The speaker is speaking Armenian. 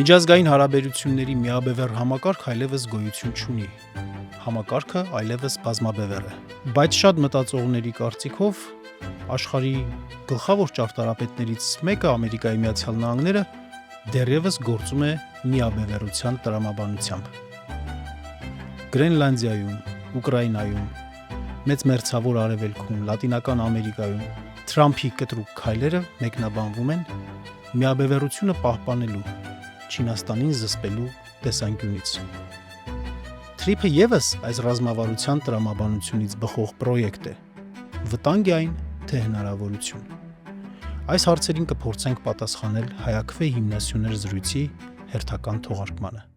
Միջազգային հարաբերությունների միաբևեռ համակարգ այլևս գոյություն չունի։ Համակարգը այլևս բազմաբևեռ է։ Բայց շատ մտածողների կարծիքով աշխարհի գլխավոր ճարտարապետներից մեկը Ամերիկայի Միացյալ Նահանգները դեռևս գործում է միաբևեռության տրամաբանությամբ։ Գրենլանդիայում, Ուկրաինայում, Մեծ Մերձավոր Արևելքում, Լատինական Ամերիկայում Թրամփի կտրուկ քայլերը մեկնաբանվում են միաբևեռությունը պահպանելու, Չինաստանին զսպելու տեսանկյունից։ TRIP-ը ևս այս ռազմավարության տրամաբանությունից բխող պրոյեկտ է։ Վտանգ է այն, թե հնարավորություն։ Այս հարցերին կփորձենք պատասխանել Հայաքվե հիմնասյուներ զրույցի հերթական թողարկմանը։